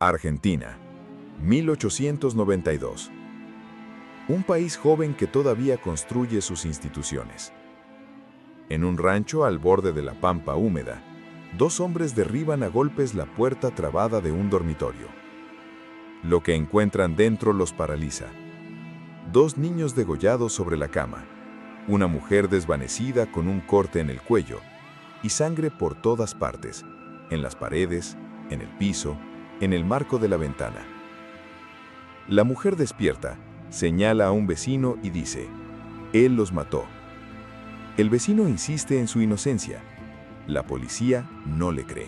Argentina, 1892. Un país joven que todavía construye sus instituciones. En un rancho al borde de la pampa húmeda, dos hombres derriban a golpes la puerta trabada de un dormitorio. Lo que encuentran dentro los paraliza. Dos niños degollados sobre la cama, una mujer desvanecida con un corte en el cuello y sangre por todas partes, en las paredes, en el piso, en el marco de la ventana. La mujer despierta, señala a un vecino y dice: «Él los mató». El vecino insiste en su inocencia. La policía no le cree.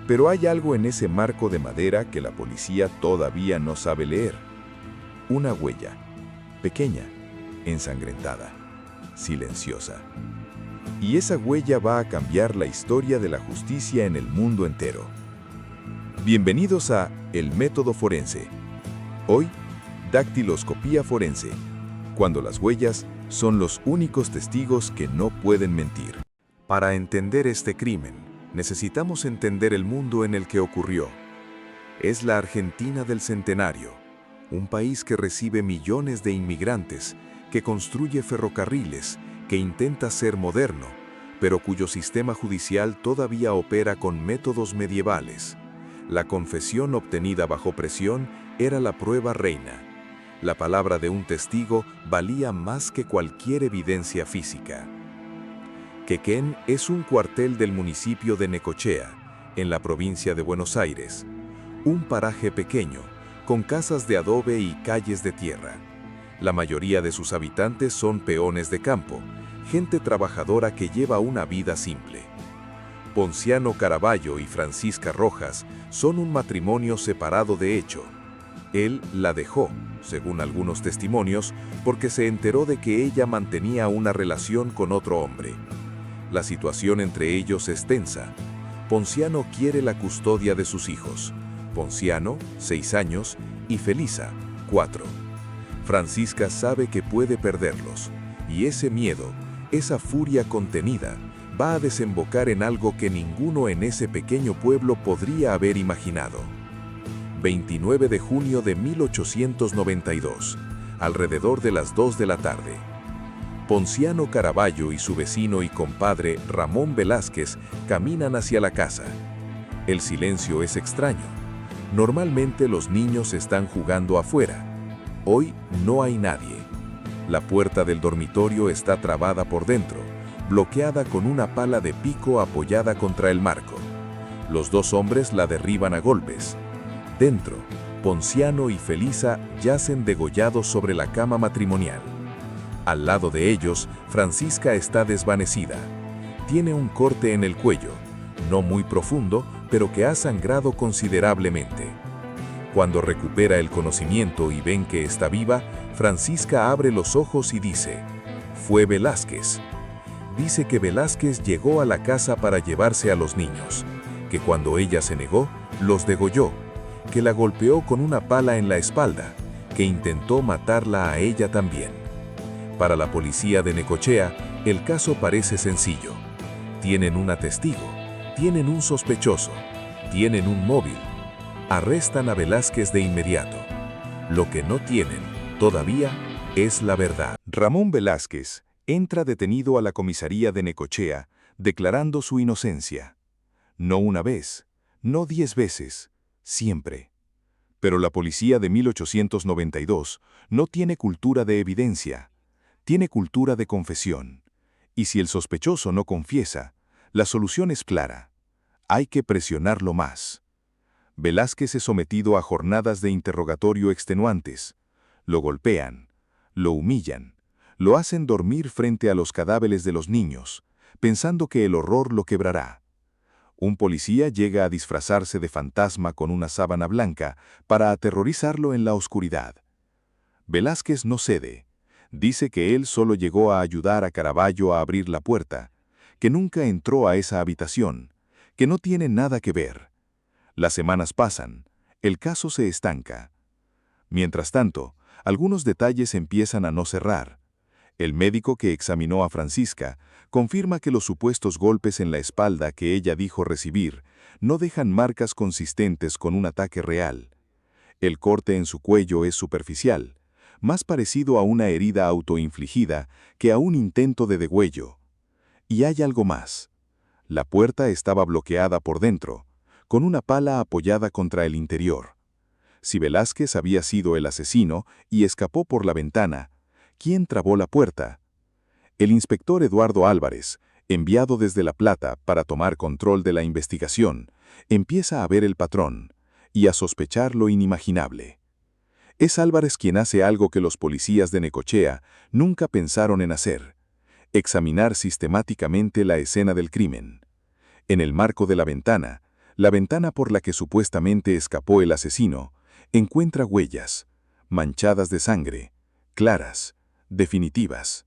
Pero hay algo en ese marco de madera que la policía todavía no sabe leer. Una huella, pequeña, ensangrentada, silenciosa. Y esa huella va a cambiar la historia de la justicia en el mundo entero. Bienvenidos a El Método Forense. Hoy, dactiloscopía forense, cuando las huellas son los únicos testigos que no pueden mentir. Para entender este crimen, necesitamos entender el mundo en el que ocurrió. Es la Argentina del Centenario, un país que recibe millones de inmigrantes, que construye ferrocarriles, que intenta ser moderno, pero cuyo sistema judicial todavía opera con métodos medievales. La confesión obtenida bajo presión era la prueba reina. La palabra de un testigo valía más que cualquier evidencia física. Quequén es un cuartel del municipio de Necochea, en la provincia de Buenos Aires. Un paraje pequeño, con casas de adobe y calles de tierra. La mayoría de sus habitantes son peones de campo, gente trabajadora que lleva una vida simple. Ponciano Caraballo y Francisca Rojas son un matrimonio separado de hecho. Él la dejó, según algunos testimonios, porque se enteró de que ella mantenía una relación con otro hombre. La situación entre ellos es tensa. Ponciano quiere la custodia de sus hijos. Ponciano, 6 años, y Felisa, 4. Francisca sabe que puede perderlos, y ese miedo, esa furia contenida, va a desembocar en algo que ninguno en ese pequeño pueblo podría haber imaginado. 29 de junio de 1892, alrededor de las 2 de la tarde. Ponciano Caraballo y su vecino y compadre Ramón Velázquez caminan hacia la casa. El silencio es extraño. Normalmente los niños están jugando afuera. Hoy no hay nadie. La puerta del dormitorio está trabada por dentro, bloqueada con una pala de pico apoyada contra el marco. Los dos hombres la derriban a golpes. Dentro, Ponciano y Felisa yacen degollados sobre la cama matrimonial. Al lado de ellos, Francisca está desvanecida. Tiene un corte en el cuello, no muy profundo, pero que ha sangrado considerablemente. Cuando recupera el conocimiento y ven que está viva, Francisca abre los ojos y dice: «Fue Velázquez». Dice que Velázquez llegó a la casa para llevarse a los niños, que cuando ella se negó, los degolló, que la golpeó con una pala en la espalda, que intentó matarla a ella también. Para la policía de Necochea, el caso parece sencillo. Tienen una testigo, tienen un sospechoso, tienen un móvil. Arrestan a Velázquez de inmediato. Lo que no tienen, todavía, es la verdad. Ramón Velázquez entra detenido a la comisaría de Necochea, declarando su inocencia. No una vez, no 10 veces, siempre. Pero la policía de 1892 no tiene cultura de evidencia, tiene cultura de confesión. Y si el sospechoso no confiesa, la solución es clara. Hay que presionarlo más. Velázquez es sometido a jornadas de interrogatorio extenuantes. Lo golpean, lo humillan, lo hacen dormir frente a los cadáveres de los niños, pensando que el horror lo quebrará. Un policía llega a disfrazarse de fantasma con una sábana blanca para aterrorizarlo en la oscuridad. Velázquez no cede. Dice que él solo llegó a ayudar a Caraballo a abrir la puerta, que nunca entró a esa habitación, que no tiene nada que ver. Las semanas pasan, el caso se estanca. Mientras tanto, algunos detalles empiezan a no cerrar. El médico que examinó a Francisca confirma que los supuestos golpes en la espalda que ella dijo recibir no dejan marcas consistentes con un ataque real. El corte en su cuello es superficial, más parecido a una herida autoinfligida que a un intento de degüello. Y hay algo más. La puerta estaba bloqueada por dentro, con una pala apoyada contra el interior. Si Velázquez había sido el asesino y escapó por la ventana, ¿quién trabó la puerta? El inspector Eduardo Álvarez, enviado desde La Plata para tomar control de la investigación, empieza a ver el patrón y a sospechar lo inimaginable. Es Álvarez quien hace algo que los policías de Necochea nunca pensaron en hacer: examinar sistemáticamente la escena del crimen. En el marco de la ventana por la que supuestamente escapó el asesino, encuentra huellas, manchadas de sangre, claras, definitivas.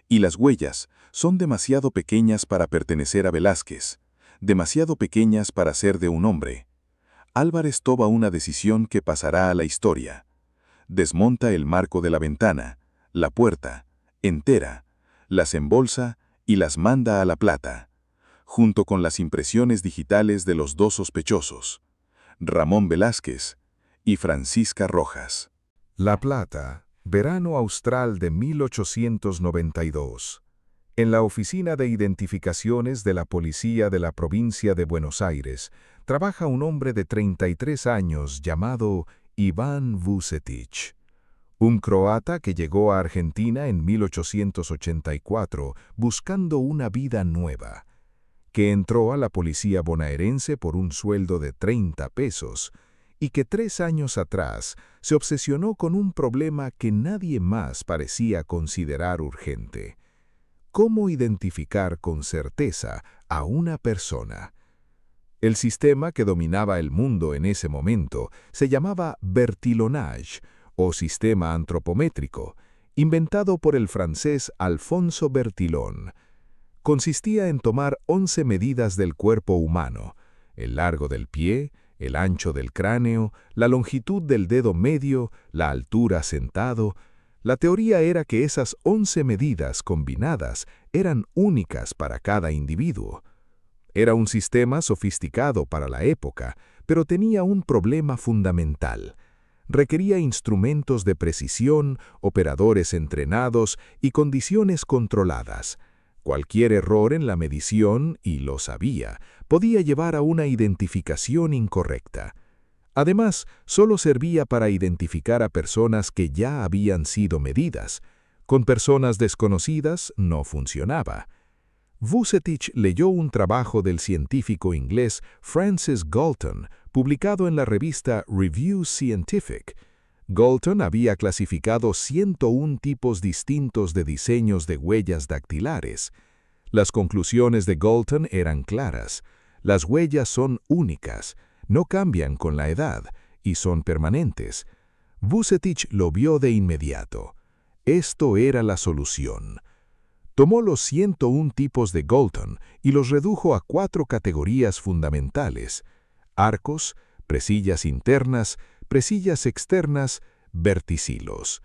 Y las huellas son demasiado pequeñas para pertenecer a Velázquez, demasiado pequeñas para ser de un hombre. Álvarez toma una decisión que pasará a la historia. Desmonta el marco de la ventana, la puerta, entera, las embolsa y las manda a La Plata, junto con las impresiones digitales de los dos sospechosos, Ramón Velázquez y Francisca Rojas. La Plata, verano austral de 1892. En la Oficina de Identificaciones de la Policía de la Provincia de Buenos Aires, trabaja un hombre de 33 años llamado Iván Vucetich, un croata que llegó a Argentina en 1884 buscando una vida nueva, que entró a la policía bonaerense por un sueldo de 30 pesos y que 3 años atrás se obsesionó con un problema que nadie más parecía considerar urgente: ¿cómo identificar con certeza a una persona? El sistema que dominaba el mundo en ese momento se llamaba Bertillonage, o sistema antropométrico, inventado por el francés Alfonso Bertillon. Consistía en tomar 11 medidas del cuerpo humano: el largo del pie, el ancho del cráneo, la longitud del dedo medio, la altura sentado. La teoría era que esas 11 medidas combinadas eran únicas para cada individuo. Era un sistema sofisticado para la época, pero tenía un problema fundamental. Requería instrumentos de precisión, operadores entrenados y condiciones controladas. Cualquier error en la medición, y lo sabía, podía llevar a una identificación incorrecta. Además, solo servía para identificar a personas que ya habían sido medidas. Con personas desconocidas no funcionaba. Vucetich leyó un trabajo del científico inglés Francis Galton, publicado en la revista Review Scientific. Galton había clasificado 101 tipos distintos de diseños de huellas dactilares. Las conclusiones de Galton eran claras. Las huellas son únicas, no cambian con la edad y son permanentes. Vucetich lo vio de inmediato. Esto era la solución. Tomó los 101 tipos de Galton y los redujo a 4 categorías fundamentales: arcos, presillas internas, presillas externas, verticilos.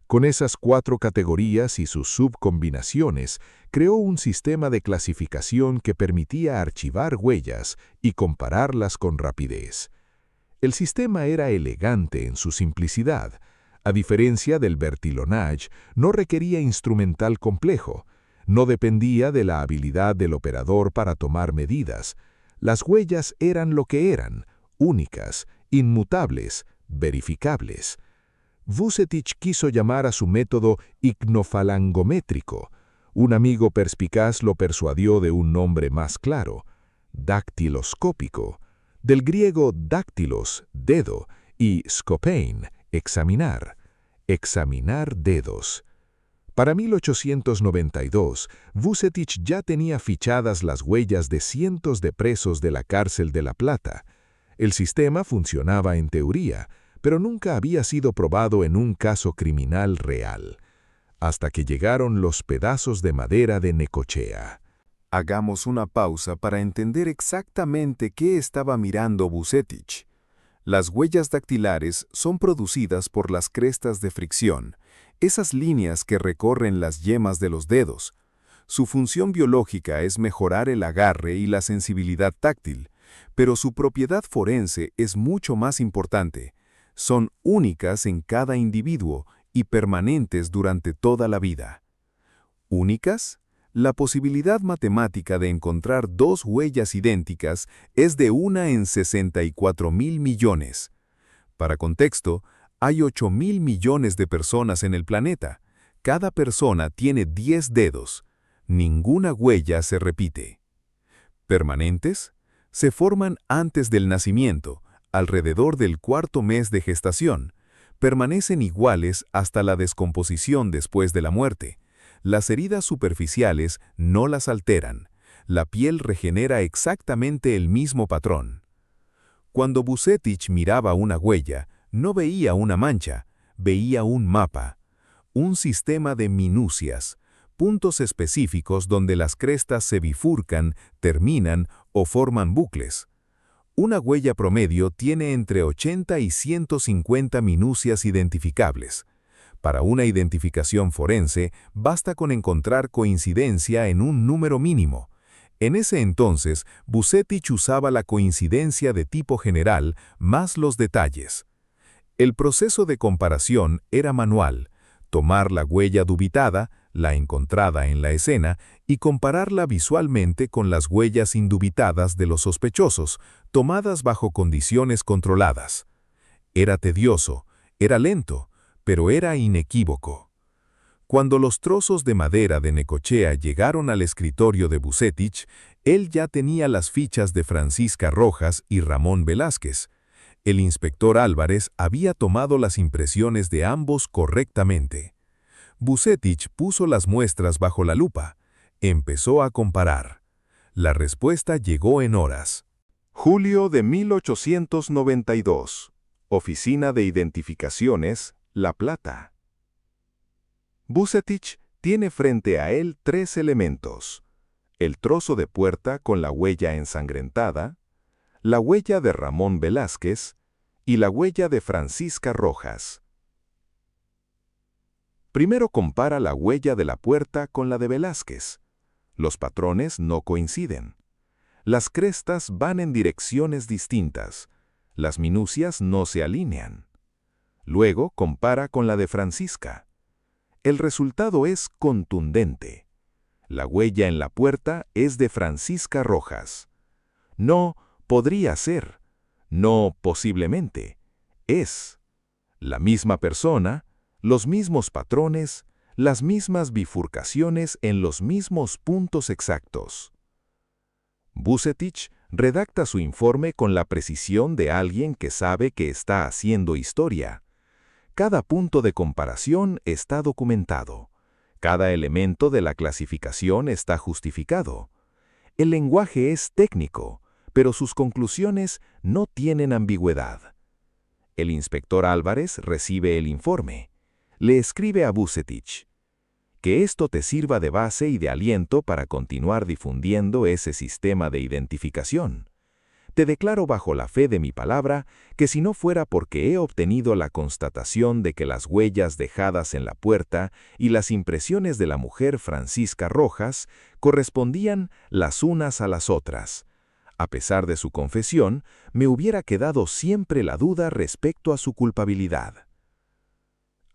Con esas 4 categorías y sus subcombinaciones, creó un sistema de clasificación que permitía archivar huellas y compararlas con rapidez. El sistema era elegante en su simplicidad. A diferencia del Bertillonage, no requería instrumental complejo. No dependía de la habilidad del operador para tomar medidas. Las huellas eran lo que eran: únicas, inmutables, verificables. Vucetich quiso llamar a su método icnofalangométrico. Un amigo perspicaz lo persuadió de un nombre más claro: dactiloscópico, del griego dáctilos, dedo, y scopein, examinar dedos. Para 1892, Vucetich ya tenía fichadas las huellas de cientos de presos de la cárcel de La Plata. El sistema funcionaba en teoría, pero nunca había sido probado en un caso criminal real, hasta que llegaron los pedazos de madera de Necochea. Hagamos una pausa para entender exactamente qué estaba mirando Vucetich. Las huellas dactilares son producidas por las crestas de fricción, esas líneas que recorren las yemas de los dedos. Su función biológica es mejorar el agarre y la sensibilidad táctil, Pero su propiedad forense es mucho más importante. Son únicas en cada individuo y permanentes durante toda la vida. ¿Únicas? La posibilidad matemática de encontrar dos huellas idénticas es de 1 en 64.000 millones. Para contexto, hay 8.000 millones de personas en el planeta. Cada persona tiene 10 dedos. Ninguna huella se repite. ¿Permanentes? Se forman antes del nacimiento, alrededor del 4º mes de gestación. Permanecen iguales hasta la descomposición después de la muerte. Las heridas superficiales no las alteran. La piel regenera exactamente el mismo patrón. Cuando Vucetich miraba una huella, no veía una mancha, veía un mapa. Un sistema de minucias, puntos específicos donde las crestas se bifurcan, terminan o forman bucles. Una huella promedio tiene entre 80 y 150 minucias identificables. Para una identificación forense, basta con encontrar coincidencia en un número mínimo. En ese entonces, Vucetich usaba la coincidencia de tipo general más los detalles. El proceso de comparación era manual. Tomar la huella dubitada, la encontrada en la escena, y compararla visualmente con las huellas indubitadas de los sospechosos, tomadas bajo condiciones controladas. Era tedioso, era lento, pero era inequívoco. Cuando los trozos de madera de Necochea llegaron al escritorio de Vucetich, él ya tenía las fichas de Francisca Rojas y Ramón Velázquez. El inspector Álvarez había tomado las impresiones de ambos correctamente. Vucetich puso las muestras bajo la lupa. Empezó a comparar. La respuesta llegó en horas. Julio de 1892. Oficina de Identificaciones, La Plata. Vucetich tiene frente a él 3 elementos: el trozo de puerta con la huella ensangrentada, la huella de Ramón Velázquez y la huella de Francisca Rojas. Primero compara la huella de la puerta con la de Velázquez. Los patrones no coinciden. Las crestas van en direcciones distintas. Las minucias no se alinean. Luego compara con la de Francisca. El resultado es contundente. La huella en la puerta es de Francisca Rojas. No podría ser. No posiblemente. Es. La misma persona, los mismos patrones, las mismas bifurcaciones en los mismos puntos exactos. Vucetich redacta su informe con la precisión de alguien que sabe que está haciendo historia. Cada punto de comparación está documentado. Cada elemento de la clasificación está justificado. El lenguaje es técnico, pero sus conclusiones no tienen ambigüedad. El inspector Álvarez recibe el informe. Le escribe a Vucetich: que esto te sirva de base y de aliento para continuar difundiendo ese sistema de identificación. Te declaro bajo la fe de mi palabra que si no fuera porque he obtenido la constatación de que las huellas dejadas en la puerta y las impresiones de la mujer Francisca Rojas correspondían las unas a las otras, a pesar de su confesión, me hubiera quedado siempre la duda respecto a su culpabilidad.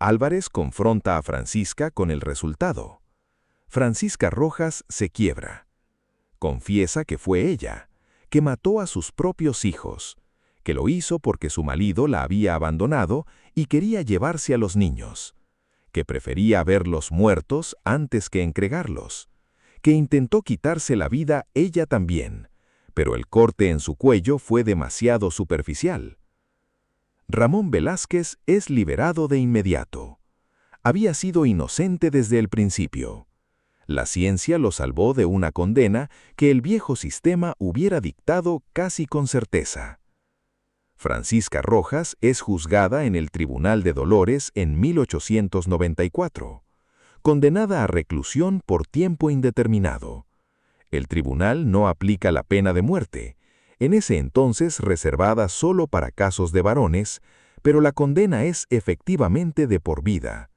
Álvarez confronta a Francisca con el resultado. Francisca Rojas se quiebra. Confiesa que fue ella, que mató a sus propios hijos, que lo hizo porque su marido la había abandonado y quería llevarse a los niños, que prefería verlos muertos antes que entregarlos, que intentó quitarse la vida ella también, pero el corte en su cuello fue demasiado superficial. Ramón Velázquez es liberado de inmediato. Había sido inocente desde el principio. La ciencia lo salvó de una condena que el viejo sistema hubiera dictado casi con certeza. Francisca Rojas es juzgada en el Tribunal de Dolores en 1894, condenada a reclusión por tiempo indeterminado. El tribunal no aplica la pena de muerte, en ese entonces reservada solo para casos de varones, pero la condena es efectivamente de por vida.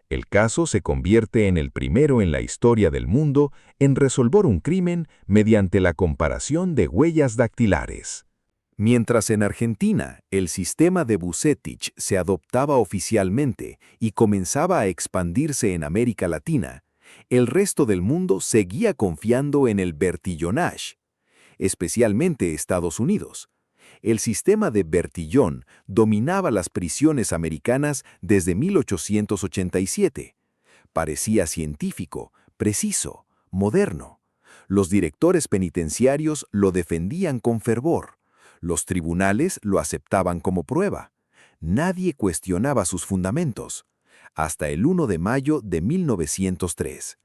El caso se convierte en el primero en la historia del mundo en resolver un crimen mediante la comparación de huellas dactilares. Mientras en Argentina el sistema de Vucetich se adoptaba oficialmente y comenzaba a expandirse en América Latina, el resto del mundo seguía confiando en el Bertillonage, especialmente Estados Unidos. El sistema de Bertillon dominaba las prisiones americanas desde 1887. Parecía científico, preciso, moderno. Los directores penitenciarios lo defendían con fervor. Los tribunales lo aceptaban como prueba. Nadie cuestionaba sus fundamentos. Hasta el 1 de mayo de 1903.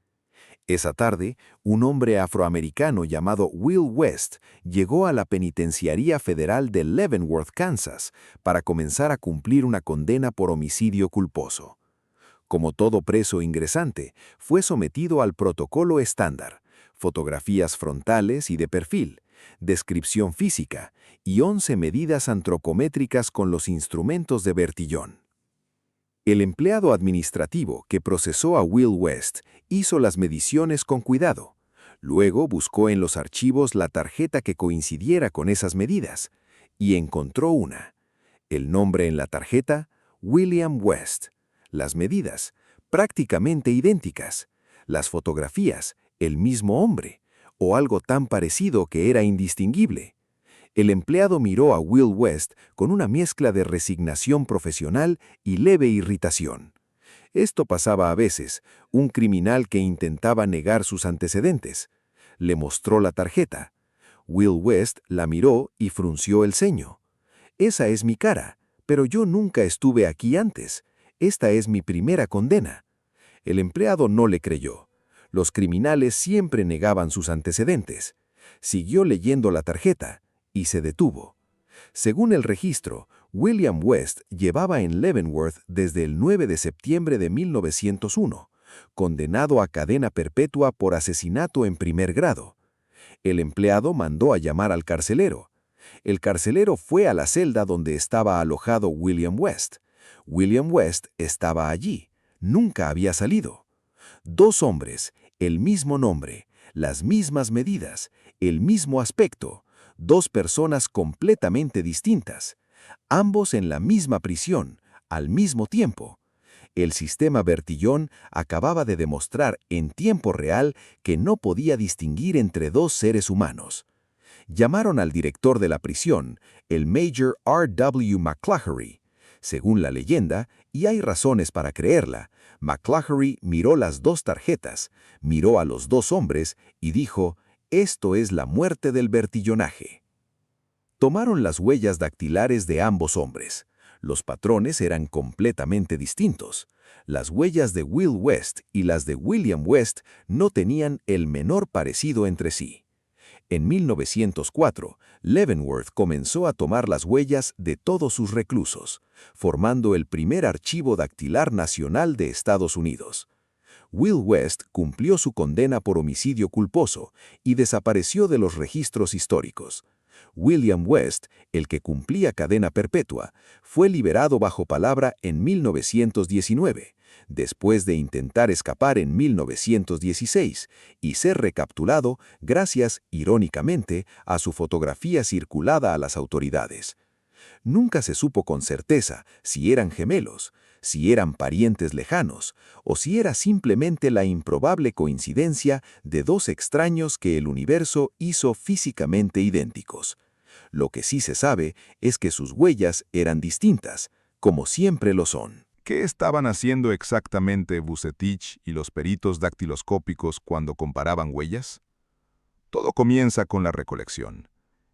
Esa tarde, un hombre afroamericano llamado Will West llegó a la Penitenciaría Federal de Leavenworth, Kansas, para comenzar a cumplir una condena por homicidio culposo. Como todo preso ingresante, fue sometido al protocolo estándar, fotografías frontales y de perfil, descripción física y 11 medidas antropométricas con los instrumentos de Bertillon. El empleado administrativo que procesó a Will West hizo las mediciones con cuidado. Luego buscó en los archivos la tarjeta que coincidiera con esas medidas y encontró una. El nombre en la tarjeta, William West. Las medidas, prácticamente idénticas. Las fotografías, el mismo hombre, o algo tan parecido que era indistinguible. El empleado miró a Will West con una mezcla de resignación profesional y leve irritación. Esto pasaba a veces, un criminal que intentaba negar sus antecedentes. Le mostró la tarjeta. Will West la miró y frunció el ceño. «Esa es mi cara, pero yo nunca estuve aquí antes. Esta es mi primera condena». El empleado no le creyó. Los criminales siempre negaban sus antecedentes. Siguió leyendo la tarjeta y se detuvo. Según el registro, William West llevaba en Leavenworth desde el 9 de septiembre de 1901, condenado a cadena perpetua por asesinato en primer grado. El empleado mandó a llamar al carcelero. El carcelero fue a la celda donde estaba alojado William West. William West estaba allí. Nunca había salido. Dos hombres, el mismo nombre, las mismas medidas, el mismo aspecto. Dos personas completamente distintas, ambos en la misma prisión, al mismo tiempo. El sistema Bertillon acababa de demostrar en tiempo real que no podía distinguir entre dos seres humanos. Llamaron al director de la prisión, el Major R.W. McClahey. Según la leyenda, y hay razones para creerla, McClahey miró las dos tarjetas, miró a los dos hombres y dijo: «Esto es la muerte del bertillonaje». Tomaron las huellas dactilares de ambos hombres. Los patrones eran completamente distintos. Las huellas de Will West y las de William West no tenían el menor parecido entre sí. En 1904, Leavenworth comenzó a tomar las huellas de todos sus reclusos, formando el primer archivo dactilar nacional de Estados Unidos. Will West cumplió su condena por homicidio culposo y desapareció de los registros históricos. William West, el que cumplía cadena perpetua, fue liberado bajo palabra en 1919, después de intentar escapar en 1916 y ser recapturado gracias, irónicamente, a su fotografía circulada a las autoridades. Nunca se supo con certeza si eran gemelos, si eran parientes lejanos, o si era simplemente la improbable coincidencia de dos extraños que el universo hizo físicamente idénticos. Lo que sí se sabe es que sus huellas eran distintas, como siempre lo son. ¿Qué estaban haciendo exactamente Vucetich y los peritos dactiloscópicos cuando comparaban huellas? Todo comienza con la recolección.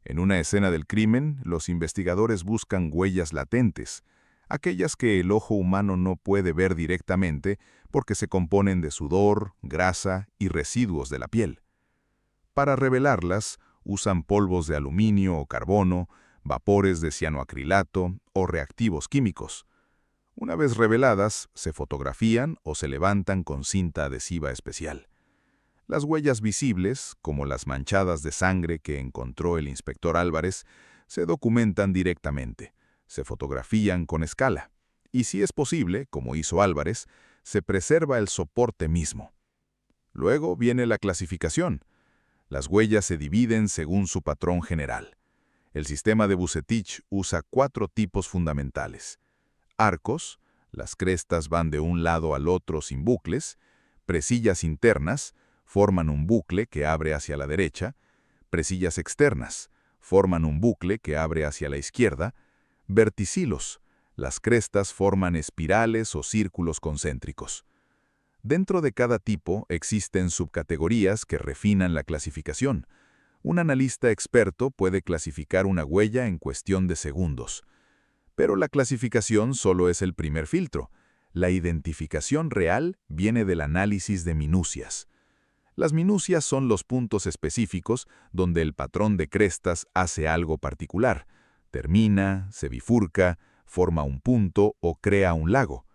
En una escena del crimen, los investigadores buscan huellas latentes, aquellas que el ojo humano no puede ver directamente porque se componen de sudor, grasa y residuos de la piel. Para revelarlas, usan polvos de aluminio o carbono, vapores de cianoacrilato o reactivos químicos. Una vez reveladas, se fotografían o se levantan con cinta adhesiva especial. Las huellas visibles, como las manchadas de sangre que encontró el inspector Álvarez, se documentan directamente, se fotografían con escala, y si es posible, como hizo Álvarez, se preserva el soporte mismo. Luego viene la clasificación. Las huellas se dividen según su patrón general. El sistema de Vucetich usa 4 tipos fundamentales. Arcos, las crestas van de un lado al otro sin bucles. Presillas internas, forman un bucle que abre hacia la derecha. Presillas externas, forman un bucle que abre hacia la izquierda. Verticilos, las crestas forman espirales o círculos concéntricos. Dentro de cada tipo existen subcategorías que refinan la clasificación. Un analista experto puede clasificar una huella en cuestión de segundos. Pero la clasificación solo es el primer filtro. La identificación real viene del análisis de minucias. Las minucias son los puntos específicos donde el patrón de crestas hace algo particular. Termina, se bifurca, forma un punto o crea un lago.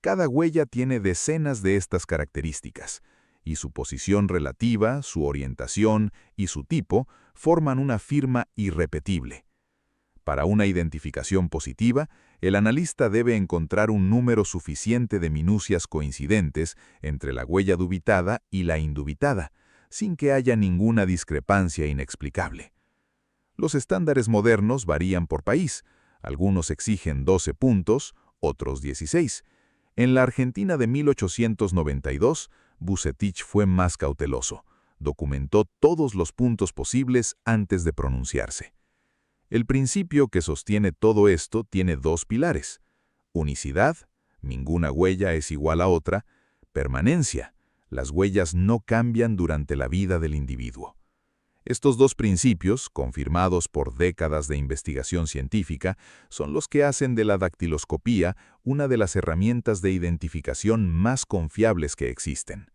Cada huella tiene decenas de estas características, y su posición relativa, su orientación y su tipo forman una firma irrepetible. Para una identificación positiva, el analista debe encontrar un número suficiente de minucias coincidentes entre la huella dubitada y la indubitada, sin que haya ninguna discrepancia inexplicable. Los estándares modernos varían por país. Algunos exigen 12 puntos, otros 16. En la Argentina de 1892, Vucetich fue más cauteloso. Documentó todos los puntos posibles antes de pronunciarse. El principio que sostiene todo esto tiene 2 pilares. Unicidad, ninguna huella es igual a otra. Permanencia, las huellas no cambian durante la vida del individuo. Estos 2 principios, confirmados por décadas de investigación científica, son los que hacen de la dactiloscopía una de las herramientas de identificación más confiables que existen.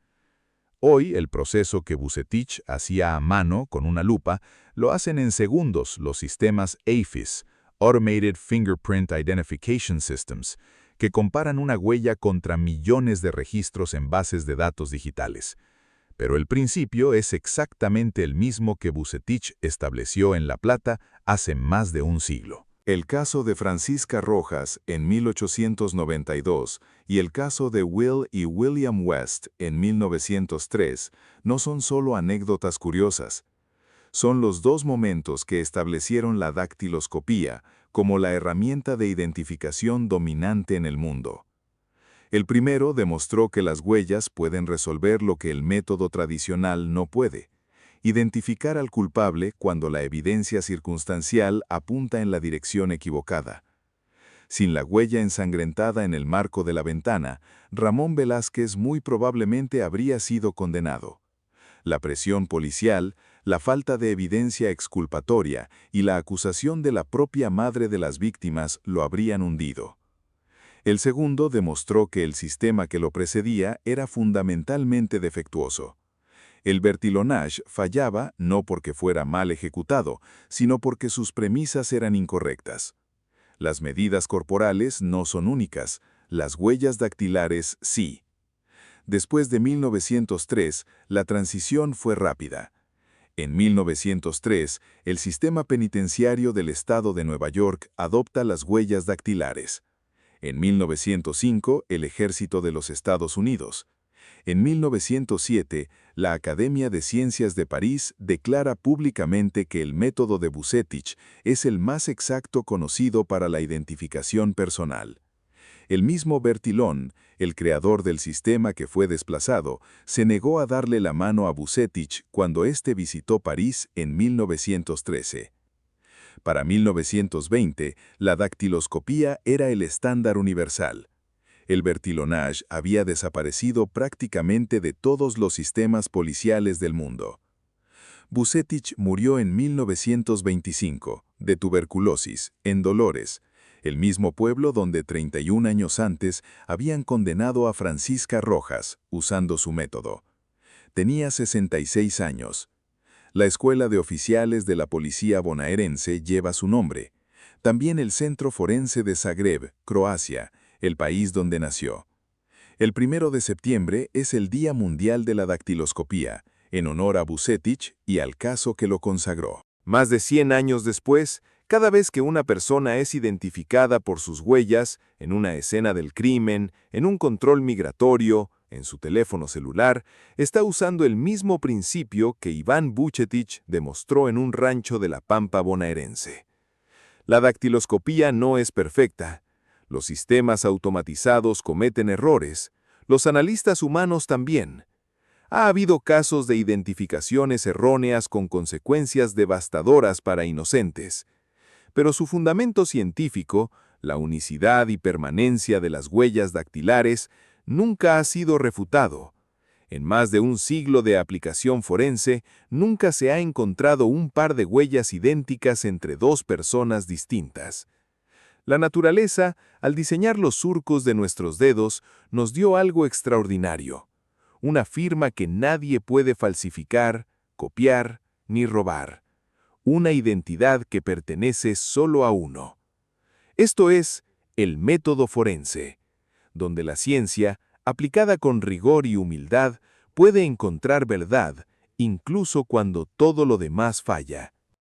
Hoy, el proceso que Vucetich hacía a mano con una lupa lo hacen en segundos los sistemas AFIS, Automated Fingerprint Identification Systems, que comparan una huella contra millones de registros en bases de datos digitales. Pero el principio es exactamente el mismo que Vucetich estableció en La Plata hace más de un siglo. El caso de Francisca Rojas en 1892 y el caso de Will y William West en 1903 no son solo anécdotas curiosas. Son los 2 momentos que establecieron la dactiloscopía como la herramienta de identificación dominante en el mundo. El primero demostró que las huellas pueden resolver lo que el método tradicional no puede: identificar al culpable cuando la evidencia circunstancial apunta en la dirección equivocada. Sin la huella ensangrentada en el marco de la ventana, Ramón Velázquez muy probablemente habría sido condenado. La presión policial, la falta de evidencia exculpatoria y la acusación de la propia madre de las víctimas lo habrían hundido. El segundo demostró que el sistema que lo precedía era fundamentalmente defectuoso. El Bertillonage fallaba no porque fuera mal ejecutado, sino porque sus premisas eran incorrectas. Las medidas corporales no son únicas, las huellas dactilares sí. Después de 1903, la transición fue rápida. En 1903, el sistema penitenciario del estado de Nueva York adopta las huellas dactilares. En 1905, el Ejército de los Estados Unidos. En 1907, la Academia de Ciencias de París declara públicamente que el método de Vucetich es el más exacto conocido para la identificación personal. El mismo Bertillon, el creador del sistema que fue desplazado, se negó a darle la mano a Vucetich cuando éste visitó París en 1913. Para 1920, la dactiloscopía era el estándar universal. El Bertillonage había desaparecido prácticamente de todos los sistemas policiales del mundo. Vucetich murió en 1925, de tuberculosis, en Dolores, el mismo pueblo donde 31 años antes habían condenado a Francisca Rojas, usando su método. Tenía 66 años. La Escuela de Oficiales de la Policía Bonaerense lleva su nombre. También el Centro Forense de Zagreb, Croacia, el país donde nació. El 1 de septiembre es el Día Mundial de la Dactiloscopía, en honor a Vucetich y al caso que lo consagró. Más de 100 años después, Cada vez que una persona es identificada por sus huellas, en una escena del crimen, en un control migratorio, en su teléfono celular, está usando el mismo principio que Iván Vucetich demostró en un rancho de la Pampa bonaerense. La dactiloscopía no es perfecta. Los sistemas automatizados cometen errores. Los analistas humanos también. Ha habido casos de identificaciones erróneas con consecuencias devastadoras para inocentes. Pero su fundamento científico, la unicidad y permanencia de las huellas dactilares, nunca ha sido refutado. En más de un siglo de aplicación forense, nunca se ha encontrado un par de huellas idénticas entre dos personas distintas. La naturaleza, al diseñar los surcos de nuestros dedos, nos dio algo extraordinario. Una firma que nadie puede falsificar, copiar ni robar. Una identidad que pertenece solo a uno. Esto es el método forense, donde la ciencia, aplicada con rigor y humildad, puede encontrar verdad, incluso cuando todo lo demás falla.